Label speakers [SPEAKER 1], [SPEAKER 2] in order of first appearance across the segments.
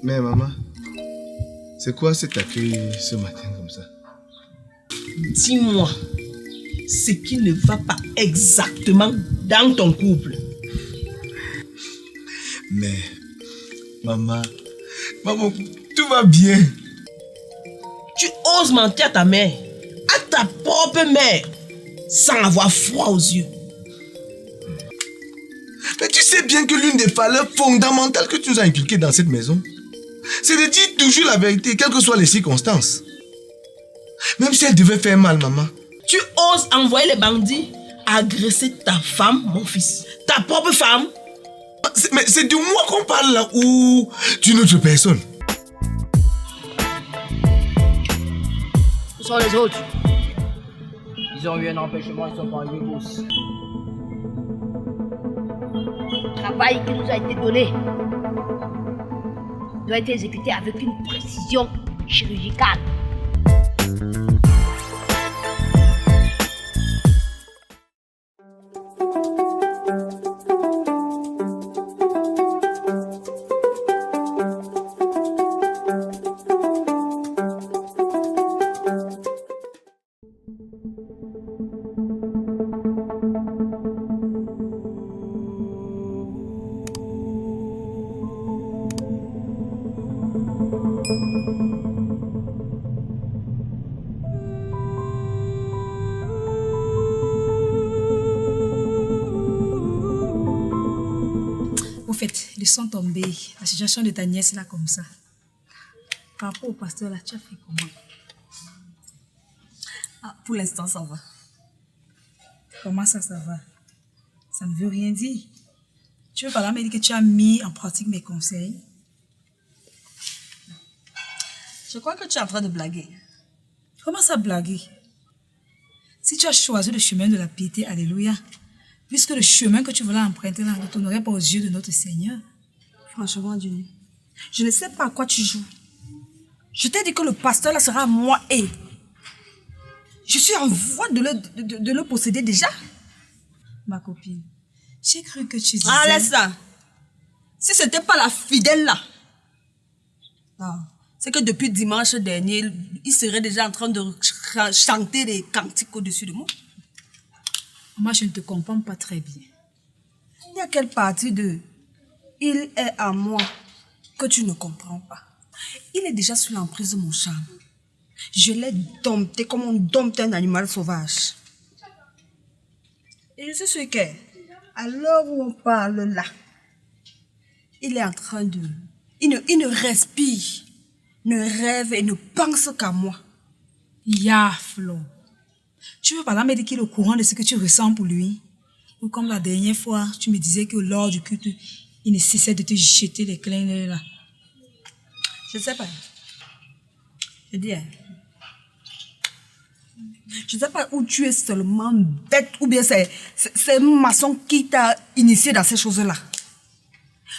[SPEAKER 1] Mais maman, c'est quoi cet accueil ce matin comme ça?
[SPEAKER 2] Dis-moi, ce qui ne va pas exactement dans ton couple.
[SPEAKER 1] Mais, maman, tout va bien.
[SPEAKER 2] Tu oses mentir à ta mère, à ta propre mère, sans avoir froid aux yeux.
[SPEAKER 1] Mais tu sais bien que l'une des valeurs fondamentales que tu nous as inculquées dans cette maison, c'est de dire toujours la vérité, quelles que soient les circonstances. Même si elle devait faire mal, maman.
[SPEAKER 2] Tu oses envoyer les bandits agresser ta femme, mon fils. Ta propre femme.
[SPEAKER 1] Mais c'est de moi qu'on parle là ou d'une autre personne?
[SPEAKER 3] Où sont les autres? Ils ont eu un empêchement, ils sont pas arrivés tous.
[SPEAKER 4] Le travail qui nous a été donné doit être exécuté avec une précision chirurgicale.
[SPEAKER 5] Au fait, ils sont tombés. La situation de ta nièce là comme ça. Par rapport au pasteur là, tu as fait comment?
[SPEAKER 6] Ah, pour l'instant, ça va.
[SPEAKER 5] Comment ça va? Ça ne veut rien dire. Tu veux par là me dire que tu as mis en pratique mes conseils?
[SPEAKER 6] Je crois que tu es en train de blaguer.
[SPEAKER 5] Comment ça blaguer? Si tu as choisi le chemin de la piété, alléluia, puisque le chemin que tu voulais emprunter là ne tournerait pas aux yeux de notre Seigneur.
[SPEAKER 6] Franchement, Julie, je ne sais pas à quoi tu joues. Je t'ai dit que le pasteur là sera moi et je suis en voie de le posséder déjà.
[SPEAKER 5] Ma copine, j'ai cru que tu disais...
[SPEAKER 6] Ah, laisse ça. Si ce n'était pas la fidèle là, non, c'est que depuis dimanche dernier, il serait déjà en train de chanter des cantiques au-dessus de moi.
[SPEAKER 5] Moi, je ne te comprends pas très bien.
[SPEAKER 6] Il y a quelle partie de « il est à moi » que tu ne comprends pas? Il est déjà sous l'emprise de mon charme. Je l'ai dompté comme on dompte un animal sauvage. Et je suis sûre que, à l'heure où on parle là, il est en train de... Il ne respire, ne rêve et ne pense qu'à moi.
[SPEAKER 5] Ya, Flo. Tu veux par là me dire qu'il est au courant de ce que tu ressens pour lui? Ou comme la dernière fois, tu me disais que lors du culte, il ne cessait de te jeter les clins d'œil là.
[SPEAKER 6] Je ne sais pas. Je dis, hein. Je ne sais pas où tu es seulement bête ou bien c'est un maçon qui t'a initié dans ces choses-là.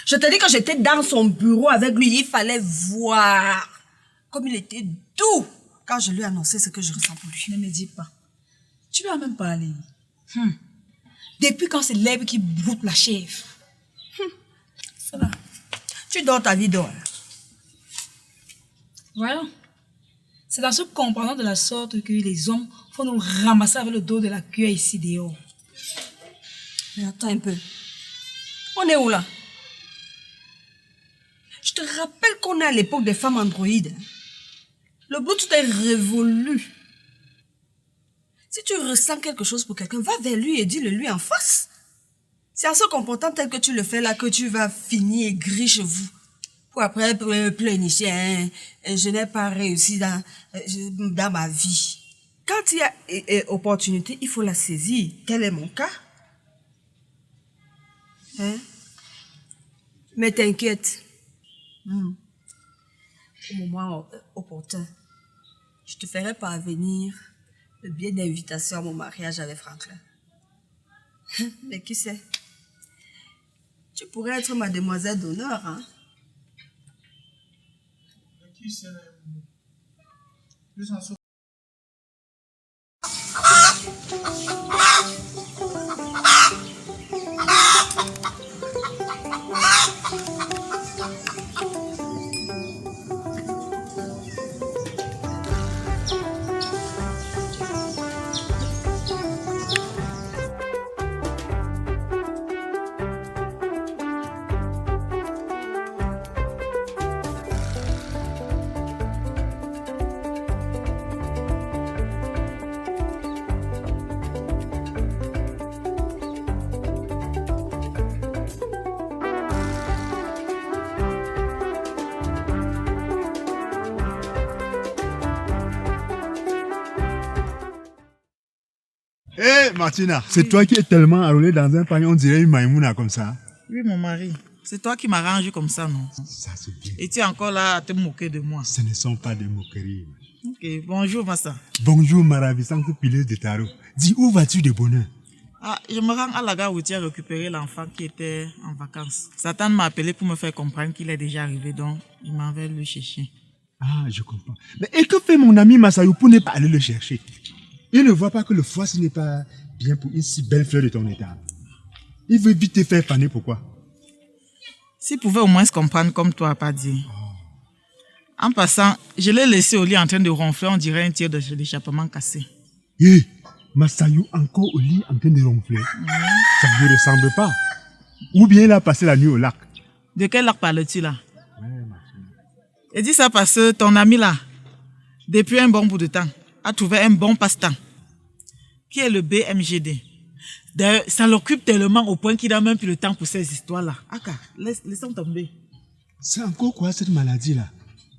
[SPEAKER 6] Je te dis que j'étais dans son bureau avec lui, il fallait voir comme il était doux quand je lui ai annoncé ce que je ressens pour lui.
[SPEAKER 5] Ne me dis pas. Tu lui as même parlé. Depuis quand c'est l'herbe qui broute la chèvre?
[SPEAKER 6] Ça va. Tu dors ta vie d'or.
[SPEAKER 5] Voilà. C'est dans ce comprenant de la sorte que les hommes font nous ramasser avec le dos de la cuillère ici dehors.
[SPEAKER 6] Mais attends un peu. On est où là? Je te rappelle qu'on est à l'époque des femmes androïdes. Le Bluetooth est révolu. Si tu ressens quelque chose pour quelqu'un, va vers lui et dis-le lui en face. C'est en se comportant tel que tu le fais là que tu vas finir gris chez vous. Pour après pleurnicher, hein, je n'ai pas réussi dans ma vie. Quand il y a opportunité, il faut la saisir. Tel est mon cas. Hein? Mais t'inquiète. Au moment opportun, je te ferai parvenir le billet d'invitation à mon mariage avec Franklin. Mais qui sait? Tu pourrais être ma demoiselle d'honneur, hein?
[SPEAKER 1] Qui sait?
[SPEAKER 7] Hé, Martina, c'est toi qui es tellement enroulé dans un panier, on dirait une maïmouna comme ça.
[SPEAKER 8] Oui, mon mari. C'est toi qui m'arranges comme ça, non?
[SPEAKER 7] Ça, c'est bien.
[SPEAKER 8] Et tu es encore là à te moquer de moi.
[SPEAKER 7] Ce ne sont pas des moqueries.
[SPEAKER 8] Ok, bonjour, Massa.
[SPEAKER 7] Bonjour, ma ravissante pileuse de tarot. Dis, où vas-tu de bonheur?
[SPEAKER 8] Ah, je me rends à la gare où tu as récupéré l'enfant qui était en vacances. Satan m'a appelé pour me faire comprendre qu'il est déjà arrivé, donc il m'en va le chercher.
[SPEAKER 7] Ah, je comprends. Mais et que fait mon ami Massayou pour ne pas aller le chercher? Il ne voit pas que le foie, ce n'est pas bien pour une si belle fleur de ton état. Il veut vite te faire faner, pourquoi?
[SPEAKER 8] S'il pouvait au moins se comprendre comme toi, pas dit. En passant, je l'ai laissé au lit en train de ronfler, on dirait un tir d'échappement cassé.
[SPEAKER 7] Hé, Massayou encore au lit en train de ronfler. Ça ne lui ressemble pas. Ou bien il a passé la nuit au lac.
[SPEAKER 8] De quel lac parles-tu là? Et dis ça parce que ton ami là, depuis un bon bout de temps, a trouvé un bon passe-temps, qui est le BMGD. D'ailleurs, ça l'occupe tellement au point qu'il n'a même plus le temps pour ces histoires-là. Aka, laissons tomber.
[SPEAKER 7] C'est encore quoi cette maladie-là?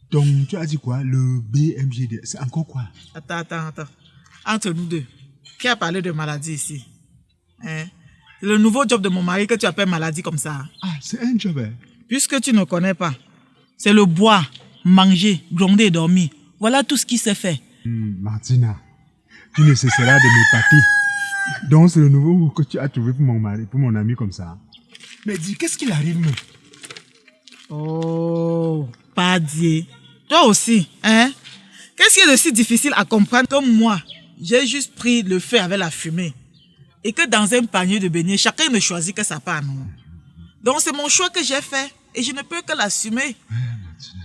[SPEAKER 7] Donc, tu as dit quoi? Le BMGD, c'est encore quoi?
[SPEAKER 8] Attends. Entre nous deux, qui a parlé de maladie ici? Hein? C'est le nouveau job de mon mari que tu appelles maladie comme ça.
[SPEAKER 7] Ah, c'est un job, hein?
[SPEAKER 8] Puisque tu ne connais pas, c'est le boire, manger, gronder et dormir. Voilà tout ce qui s'est fait.
[SPEAKER 7] Martina, tu ne cesseras de m'épater. Donc, c'est le nouveau mot que tu as trouvé pour mon mari, pour mon ami comme ça. Mais dis, qu'est-ce qu'il arrive, même?
[SPEAKER 8] Oh, pas dit. Toi aussi, hein? Qu'est-ce qui est de si difficile à comprendre comme moi? J'ai juste pris le feu avec la fumée. Et que dans un panier de beignets, chacun ne choisit que sa part, non? Donc, c'est mon choix que j'ai fait et je ne peux que l'assumer.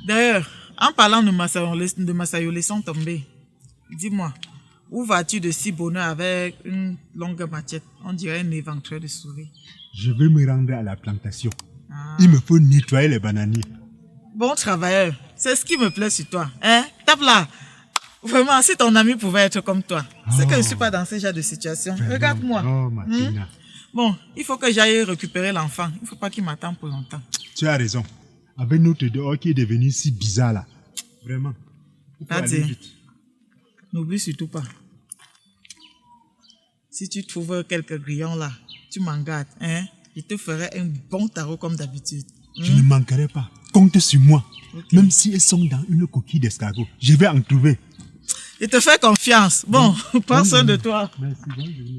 [SPEAKER 8] D'ailleurs, en parlant de Massayou, laissons tomber. Dis-moi, où vas-tu de si bonheur avec une longue machette? On dirait un éventreur de souris.
[SPEAKER 7] Je vais me rendre à la plantation. Il me faut nettoyer les bananiers.
[SPEAKER 8] Bon travailleur, c'est ce qui me plaît sur toi. Hein? Tape là. Vraiment, si ton ami pouvait être comme toi. C'est que je ne suis pas dans ce genre de situation. Regarde-moi.
[SPEAKER 7] Oh, Martina.
[SPEAKER 8] Bon, il faut que j'aille récupérer l'enfant. Il ne faut pas qu'il m'attende pour longtemps.
[SPEAKER 7] Tu as raison. Avec notre dehors qui est devenu si bizarre là. Vraiment.
[SPEAKER 8] N'oublie surtout pas. Si tu trouves quelques grillons là, tu m'en gardes. Hein? Je te ferai un bon tarot comme d'habitude.
[SPEAKER 7] Je ne manquerai pas. Compte sur moi. Okay. Même si elles sont dans une coquille d'escargot, je vais en trouver.
[SPEAKER 8] Je te fais confiance. Bon, prends soin de toi.
[SPEAKER 7] Merci, bonne journée.